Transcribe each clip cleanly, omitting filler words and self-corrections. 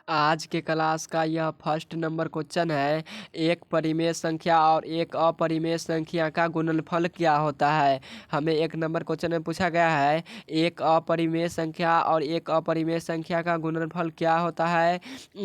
आज के क्लास का यह फर्स्ट नंबर क्वेश्चन है। एक परिमेय संख्या और एक अपरिमेय संख्या का गुणनफल क्या होता है। हमें एक नंबर क्वेश्चन में पूछा गया है एक अपरिमेय संख्या और एक अपरिमेय संख्या का गुणनफल क्या होता है।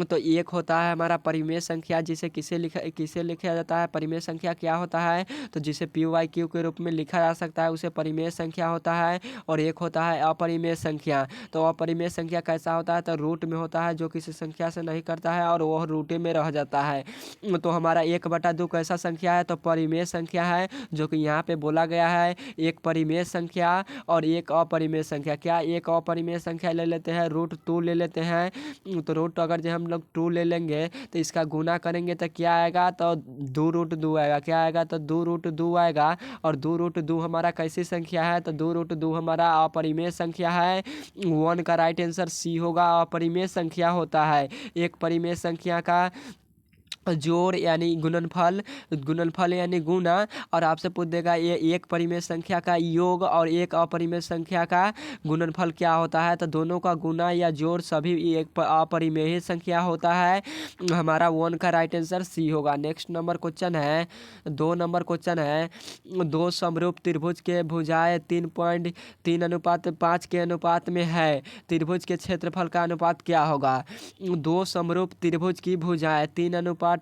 तो एक होता है हमारा परिमेय संख्या, जिसे किसे लिखा जाता है। परिमेय संख्या क्या होता है, तो जिसे पी वाई क्यू के रूप में लिखा जा सकता है, उसे परिमेय संख्या होता है। और एक होता है अपरिमेय संख्या। तो अपरिमेय संख्या कैसा होता है, तो रूट में होता है, जो किसी संख्या से नहीं करता है और वह रूटे में रह जाता है। तो हमारा 1/2 कैसा संख्या है, तो परिमेय संख्या है, जो कि यहाँ पे बोला गया है। एक परिमेय संख्या और एक अपरिमेय संख्या। क्या एक अपरिमेय संख्या ले लेते हैं, √2 ले लेते हैं। तो रूट अगर जो हम लोग 2 ले लेंगे तो इसका गुना करेंगे तो क्या आएगा, तो 2√2 आएगा। क्या आएगा, तो 2√2 आएगा। और 2√2 हमारा कैसी संख्या है, तो 2√2 हमारा अपरिमेय संख्या है। 1 का राइट आंसर सी होगा, अपरिमेय संख्या होता है। एक परिमेय संख्या का जोड़ यानी गुणनफल यानी गुना। और आपसे पूछ देगा ये एक परिमेय संख्या का योग और एक अपरिमेय संख्या का गुणनफल क्या होता है, तो दोनों का गुना या जोड़ सभी एक अपरिमेय ही संख्या होता है। हमारा 1 का राइट आंसर सी होगा। नेक्स्ट नंबर क्वेश्चन है, 2 नंबर क्वेश्चन है। दो समरूप त्रिभुज के भुजाएं 3.3:5 के अनुपात में है। त्रिभुज के क्षेत्रफल का अनुपात क्या होगा। दो समरूप त्रिभुज की भुजाएं 3:5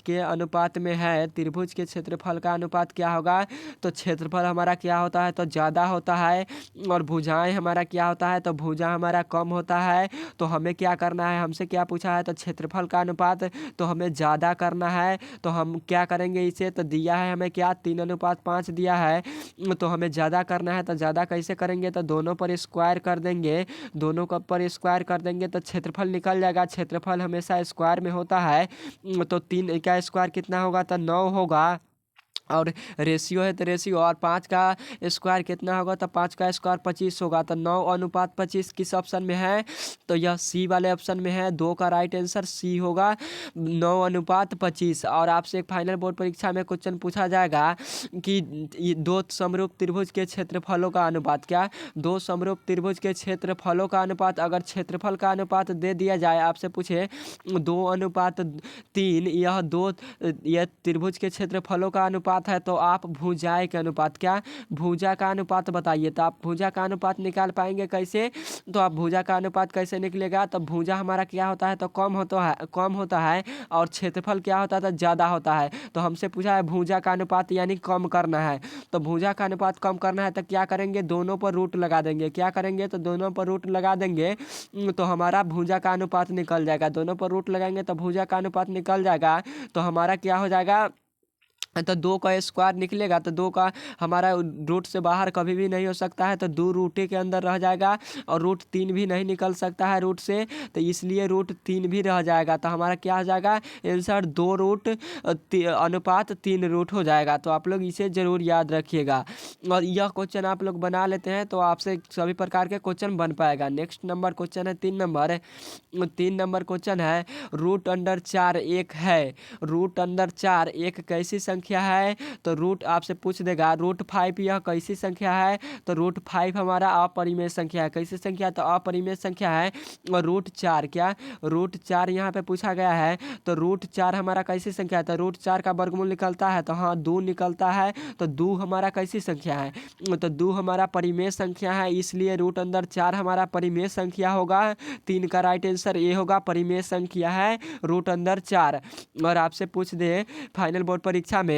के अनुपात में है। त्रिभुज के क्षेत्रफल का अनुपात क्या होगा, तो क्षेत्रफल हमारा क्या होता है, तो ज़्यादा होता है। और भुजाएं हमारा क्या होता है, तो भुजा हमारा कम होता है। तो हमें क्या करना है, हमसे क्या पूछा है, तो क्षेत्रफल का अनुपात तो हमें ज़्यादा करना है। तो हम क्या करेंगे, इसे तो दिया है हमें क्या 3:5 दिया है। तो हमें ज़्यादा करना है, तो ज़्यादा कैसे करेंगे, तो दोनों पर स्क्वायर कर देंगे। दोनों का पर स्क्वायर कर देंगे तो क्षेत्रफल निकल जाएगा। क्षेत्रफल हमेशा स्क्वायर में होता है। तो 3 का स्क्वायर कितना होगा, तो 9 होगा। और रेशियो है तो रेशियो, और 5 का स्क्वायर कितना होगा, तो 5 का स्क्वायर 25 होगा। तो 9:25 किस ऑप्शन में है, तो यह सी वाले ऑप्शन में है। 2 का राइट आंसर सी होगा, 9:25। और आपसे एक फाइनल बोर्ड परीक्षा में क्वेश्चन पूछा जाएगा कि दो समरूप त्रिभुज के क्षेत्रफलों का अनुपात। क्या, दो समरूप त्रिभुज के क्षेत्रफलों का अनुपात। अगर क्षेत्रफल का अनुपात दे दिया जाए, आपसे पूछे 2:3, यह त्रिभुज के क्षेत्रफलों का अनुपात है, तो आप भुजाएं के अनुपात, क्या भुजा का अनुपात बताइए। तो आप भुजा का अनुपात निकाल पाएंगे कैसे, तो आप भुजा का अनुपात कैसे निकलेगा, तो भुजा हमारा क्या होता है, तो कम होता है। और क्षेत्रफल क्या होता है, तो ज़्यादा होता है। तो हमसे पूछा है भुजा का अनुपात यानी कम करना है। तो भुजा का अनुपात कम करना है, तो क्या करेंगे, दोनों पर रूट लगा देंगे। क्या करेंगे, तो दोनों पर रूट लगा देंगे। तो हमारा भुजा का अनुपात निकल जाएगा। दोनों पर रूट लगाएंगे तो भुजा का अनुपात निकल जाएगा। तो हमारा क्या हो जाएगा, तो 2 का स्क्वायर निकलेगा। तो 2 का हमारा रूट से बाहर कभी भी नहीं हो सकता है, तो 2 रूटे के अंदर रह जाएगा। और √3 भी नहीं निकल सकता है रूट से, तो इसलिए √3 भी रह जाएगा। तो हमारा क्या हो जाएगा आंसर, 2 रूट अनुपात 3 रूट हो जाएगा। तो आप लोग इसे ज़रूर याद रखिएगा। और यह क्वेश्चन आप लोग बना लेते हैं तो आपसे सभी प्रकार के क्वेश्चन बन पाएगा। नेक्स्ट नंबर क्वेश्चन है 3 नंबर क्वेश्चन है। √4 एक है। √4 एक कैसी संख्या है, तो रूट आपसे पूछ देगा। √5 यह कैसी संख्या है, तो √5 हमारा अपरिमेय संख्या है। कैसी संख्या, तो अपरिमेय संख्या है। और √4 क्या, √4 यहाँ पे पूछा गया है। तो √4 हमारा कैसी संख्या है, तो √4 का वर्गमूल निकलता है, तो हाँ 2 निकलता है। तो 2 हमारा कैसी संख्या है, तो 2 हमारा परिमेय संख्या है, इसलिए √4 हमारा परिमेय संख्या होगा। 3 का राइट आंसर ये होगा, परिमेय संख्या है √4। और आपसे पूछ दे फाइनल बोर्ड परीक्षा में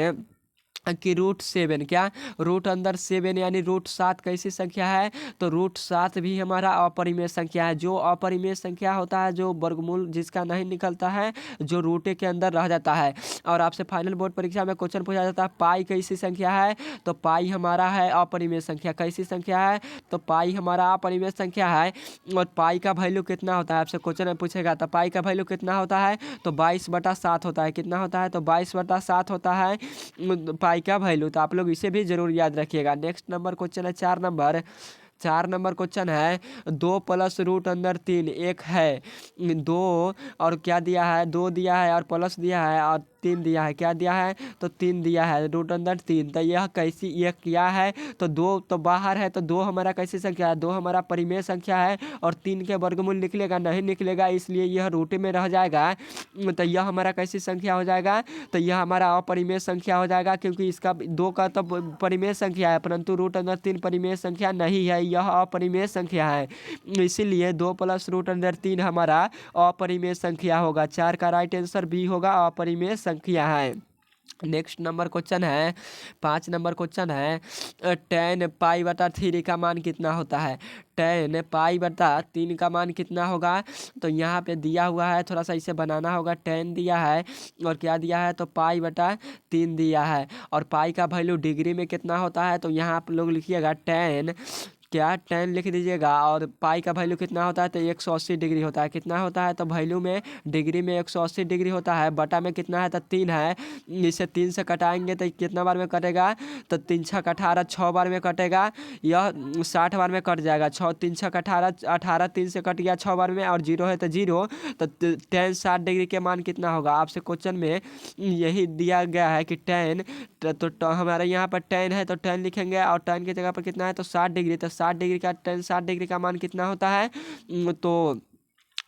कि √7 क्या, √7 यानी √7 कैसी संख्या है, तो √7 भी हमारा अपरिमेय संख्या है। जो अपरिमेय संख्या होता है, जो वर्गमूल जिसका नहीं निकलता है, जो रूटे के अंदर रह जाता है। और आपसे फाइनल बोर्ड परीक्षा में क्वेश्चन पूछा जाता है पाई कैसी संख्या है, तो पाई हमारा है अपरिमेय संख्या। कैसी संख्या है, तो पाई हमारा अपरिमेय संख्या है। और पाई का वैल्यू कितना होता है, आपसे क्वेश्चन में पूछेगा, तो पाई का वैल्यू कितना होता है, तो 22/7 होता है। कितना होता है, तो 22/7 होता है पाई का वैल्यू। तो आप लोग इसे भी जरूर याद रखिएगा। नेक्स्ट नंबर क्वेश्चन है 4 नंबर क्वेश्चन है। 2 + √3 एक है। 2 और क्या दिया है, 2 दिया है और प्लस दिया है, और 3 दिया है। क्या दिया है? तो 3 दिया है, रूट अंदर 3। तो यह कैसी, यह क्या है? तो 2 तो बाहर है, तो 2 हमारा कैसी संख्या है? 2 हमारा परिमेय संख्या है और 3 के वर्गमूल निकलेगा नहीं निकलेगा, इसलिए यह रूट में रह जाएगा। तो यह हमारा कैसी संख्या हो जाएगा? तो यह हमारा अपरिमेय संख्या हो जाएगा, क्योंकि इसका 2 का तो परिमेय संख्या है, परंतु रूट अंदर 3 परिमेय संख्या नहीं है, यह अपरिमेय संख्या है। इसीलिए 2 प्लस रूट अंदर 3 हमारा अपरिमेय संख्या होगा। 4 का राइट आंसर बी होगा, अपरिमेय संख्या है। नेक्स्ट नंबर क्वेश्चन है, 5 नंबर क्वेश्चन है, 10 पाई बटा 3 का मान कितना होता है? 10 पाई बटा 3 का मान कितना होगा? तो यहाँ पे दिया हुआ है, थोड़ा सा इसे बनाना होगा। 10 दिया है और क्या दिया है? तो पाई बटा 3 दिया है। और पाई का वैल्यू डिग्री में कितना होता है? तो यहाँ आप लोग लिखिएगा 10, क्या 10 लिख दीजिएगा। और पाई का वैल्यू कितना होता है? तो 180 डिग्री होता है। कितना होता है? तो वैल्यू में डिग्री में 180 डिग्री होता है। बटा में कितना है? तो 3 है। इसे 3 से कटाएंगे तो कितना बार में कटेगा? तो 3 छक 18, 6 बार में कटेगा। यह 60 बार में कट जाएगा। 6 3 छक 18, 18 3 से कट गया 6 बार में, और 0 है तो 0। तो 10 60 डिग्री के मान कितना होगा? आपसे क्वेश्चन में यही दिया गया है कि 10, तो हमारे यहाँ पर 10 है तो 10 लिखेंगे, और 10 की जगह पर कितना है? तो 60 डिग्री। तो 60 डिग्री का 10 60 डिग्री का मान कितना होता है? तो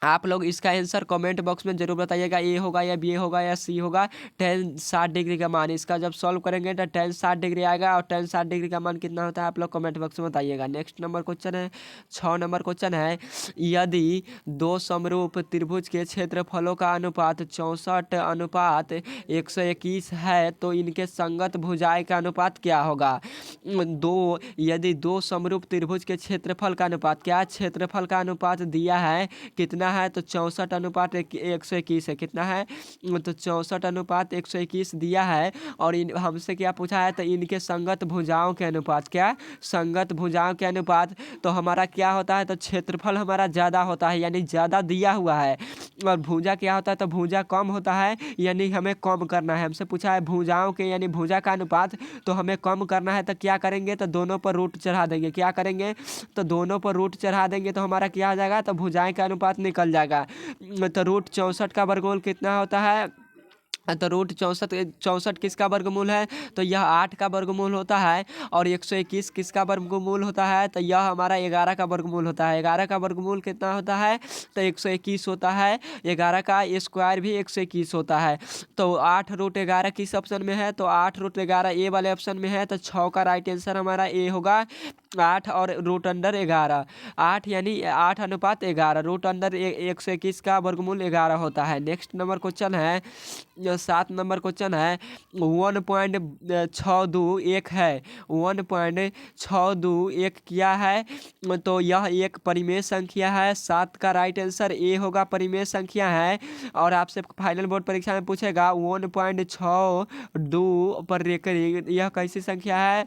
आप लोग इसका आंसर कमेंट बॉक्स में जरूर बताइएगा, ए होगा या बी होगा या सी होगा। 10 60 डिग्री का मान, इसका जब सॉल्व करेंगे तो 10 60 डिग्री आएगा, और 10 60 डिग्री का मान कितना होता है आप लोग कमेंट बॉक्स में बताइएगा। नेक्स्ट नंबर क्वेश्चन है, 6 नंबर क्वेश्चन है, यदि 2 समरूप त्रिभुज के क्षेत्रफलों का अनुपात 64 अनुपात 121 है तो इनके संगत भुजाएं का अनुपात क्या होगा? यदि 2 समरूप त्रिभुज के क्षेत्रफल का अनुपात, क्या क्षेत्रफल का अनुपात दिया है कितना है? तो 64 अनुपात 121 है। कितना है? तो 64 अनुपात 121 दिया है। और हमसे क्या पूछा है? तो इनके संगत भुजाओं के अनुपात, क्या संगत भुजाओं के अनुपात। तो हमारा क्या होता है? तो क्षेत्रफल हमारा ज़्यादा होता है, यानी ज़्यादा दिया हुआ है। और भुजा क्या होता है? तो भुजा कम होता है, यानी हमें कम करना है। हमसे पूछा है भुजाओं के, यानी भुजा का अनुपात, तो हमें कम करना है। तो क्या करेंगे? तो दोनों पर रूट चढ़ा देंगे। क्या करेंगे? तो दोनों पर रूट चढ़ा देंगे, तो हमारा क्या हो जाएगा? तो भुजाएं का अनुपात निकल जाएगा। तो रूट 64 का वर्गमूल कितना होता है? तो रूट 64 किसका वर्गमूल है? तो यह 8 का वर्गमूल होता है। और 121 किसका वर्गमूल होता है? तो यह हमारा 11 का वर्गमूल होता है। 11 का वर्गमूल कितना होता है? तो 121 होता है। 11 का स्क्वायर भी 121 होता है। तो 8 रूट 11 किस ऑप्शन में है? तो 8 रूट 11 ए वाले ऑप्शन में है। तो 6 का राइट आंसर हमारा ए होगा। 8 और रूट अंडर 11, 8 यानी 8 अनुपात 11, रूट अंडर 121 का वर्गमूल 11 होता है। नेक्स्ट नंबर क्वेश्चन है, 7 नंबर क्वेश्चन है, 1.621 है। 1.621 क्या है? तो यह एक परिमेय संख्या है। 7 का राइट आंसर ए होगा, परिमेय संख्या है। और आपसे फाइनल बोर्ड परीक्षा में पूछेगा 1.62 पर यह कैसी संख्या है?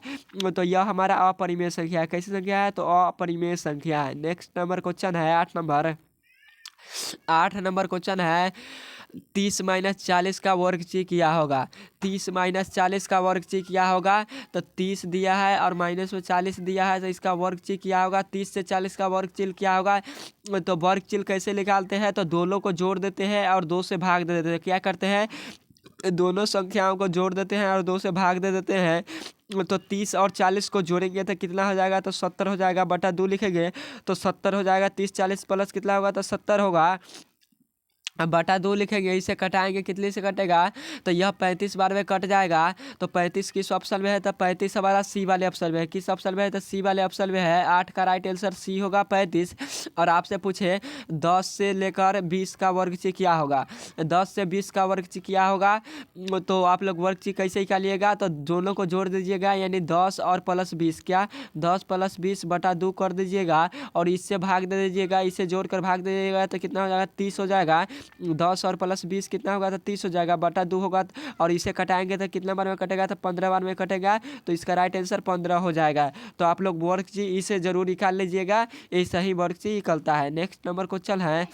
तो यह हमारा अपरिमेय संख्या है। कैसी संख्या है? तो अपरिमेय संख्या है। नेक्स्ट नंबर क्वेश्चन है 8 नंबर क्वेश्चन है, 30 - 40 का वर्ग ची क्या होगा? 30 - 40 का वर्ग ची क्या होगा? तो 30 दिया है और माइनस में 40 दिया है, तो इसका वर्ग ची क्या होगा? 30 से 40 का वर्ग चिल क्या होगा? तो वर्ग चिल कैसे निकालते हैं? तो दोनों को जोड़ देते हैं और 2 से भाग दे देते हैं। क्या करते हैं? दोनों संख्याओं को जोड़ देते हैं और 2 से भाग दे देते हैं। तो 30 और 40 को जोड़ेंगे तो कितना हो जाएगा? तो 70 हो जाएगा, बटा 2 लिखेंगे तो 70 हो जाएगा। 30 40 प्लस कितना होगा? तो 70 होगा। अब बटा 2 लिखेंगे, इसे कटाएंगे, कितने से कटेगा? तो यह 35 बार में कट जाएगा। तो 35 किस ऑप्शन में है? तो 35 हमारा सी वाले ऑप्शन में है। किस ऑप्शन में है? तो सी वाले ऑप्शन में है। 8 का राइट आंसर सी होगा, 35। और आपसे पूछे 10 से लेकर 20 का वर्ग ची क्या होगा? 10 से 20 का वर्ग ची क्या होगा? तो आप लोग वर्ग ची कैसे निकालिएगा? तो दोनों को जोड़ दीजिएगा, यानी 10 और प्लस 20, क्या 10 प्लस 20 बटा 2 कर दीजिएगा और इससे भाग दे दीजिएगा। इसे जोड़कर भाग दे दीजिएगा तो कितना हो जाएगा? 30 हो जाएगा। 10 और प्लस 20 कितना होगा? तो 30 हो जाएगा, बटा 2 होगा। और इसे कटाएंगे तो कितना बार में कटेगा? तो 15 बार में कटेगा। तो इसका राइट आंसर 15 हो जाएगा। तो आप लोग वर्ग ची इसे जरूर निकाल लीजिएगा, ये सही वर्ग ची निकलता है। नेक्स्ट नंबर क्वेश्चन है,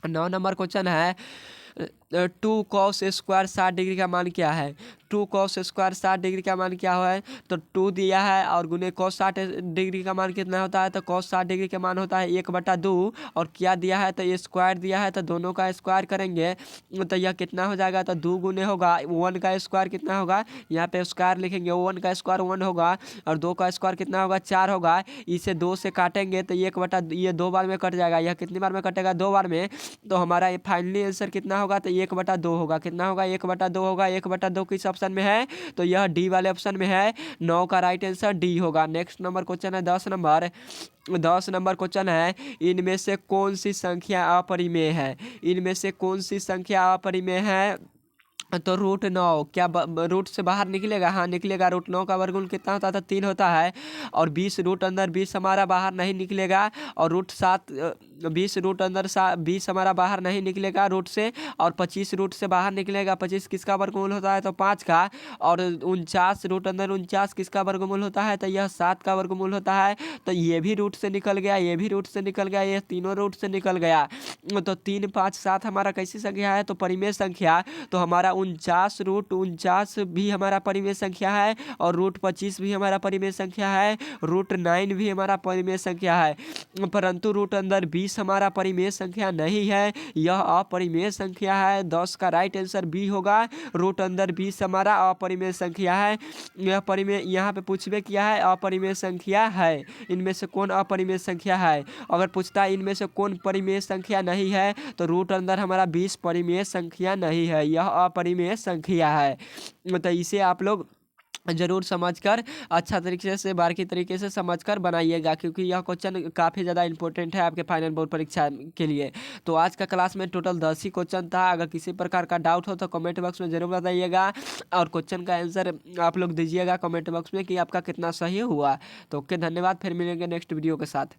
9 नंबर क्वेश्चन है, टू कॉस स्क्वायर 60 डिग्री का मान क्या है। टू कॉस स्क्वायर 60 डिग्री का मान क्या है, तो 2 दिया है और गुने कॉस 60 डिग्री का मान कितना होता है, तो कॉस 60 डिग्री का मान होता है 1/2। और क्या दिया है, तो ये स्क्वायर दिया है, तो दोनों का स्क्वायर करेंगे तो यह कितना हो जाएगा, तो 2 गुने होगा 1 का स्क्वायर कितना होगा, यहाँ पे स्क्वायर लिखेंगे, 1 का स्क्वायर 1 होगा और 2 का स्क्वायर कितना होगा 4 होगा। इसे 2 से काटेंगे तो ये 2 बार में कट जाएगा, यह कितनी बार में कटेगा, 2 बार में। तो हमारा ये फाइनली आंसर कितना होगा, तो 1/2 होगा। कितना होगा, 1/2 होगा। 1/2 किस ऑप्शन में है, तो यह डी वाले ऑप्शन में है। 9 का राइट आंसर डी होगा। नेक्स्ट नंबर क्वेश्चन है 10 नंबर क्वेश्चन है, इनमें से कौन सी संख्या अपरिमेय है। इनमें से कौन सी संख्या अपरिमेय है, तो √9 क्या रूट से बाहर निकलेगा, हाँ निकलेगा। √9 का वर्गमूल कितना होता था, 3 होता है। और 20 रूट अंदर 20 हमारा बाहर नहीं निकलेगा। और √7 20 रूट अंदर 20 हमारा बाहर नहीं निकलेगा रूट से। और 25 रूट से बाहर निकलेगा। 25 किसका वर्गमूल होता है, तो 5 का। और 49 रूट अंदर 49 किसका वर्गमूल होता है, तो यह 7 का वर्गमूल होता है। तो ये भी रूट से निकल गया, ये भी रूट से निकल गया, ये तीनों रूट से निकल गया। तो 3, 5, 7 हमारा कैसी संख्या है, तो परिमेय संख्या। तो हमारा 49 भी हमारा परिमेय संख्या है। और √25 भी हमारा परिमेय संख्या है। √9 भी हमारा परिमेय संख्या है। परंतु रूट अंदर 20 हमारा परिमेय संख्या नहीं है, यह अपरिमेय संख्या है। 10 का राइट आंसर बी होगा। रूट अंदर 20 हमारा अपरिमेय संख्या है। यह परिमेय यहाँ पे पूछबे किया है, अपरिमेय संख्या है। इनमें से कौन अपरिमेय संख्या है। अगर पूछता है इनमें से कौन परिमेय संख्या नहीं है, तो रूट अंदर हमारा 20 परिमेय संख्या नहीं है, यह अपरिमेय संख्या है। तो इसे आप लोग जरूर समझकर अच्छा तरीके से बारीकी तरीके से समझकर बनाइएगा, क्योंकि यह क्वेश्चन काफ़ी ज़्यादा इंपॉर्टेंट है आपके फाइनल बोर्ड परीक्षा के लिए। तो आज का क्लास में टोटल 10 ही क्वेश्चन था। अगर किसी प्रकार का डाउट हो तो कमेंट बॉक्स में ज़रूर बताइएगा और क्वेश्चन का आंसर आप लोग दीजिएगा कमेंट बॉक्स में कि आपका कितना सही हुआ। तो ओके, धन्यवाद। फिर मिलेंगे नेक्स्ट वीडियो के साथ।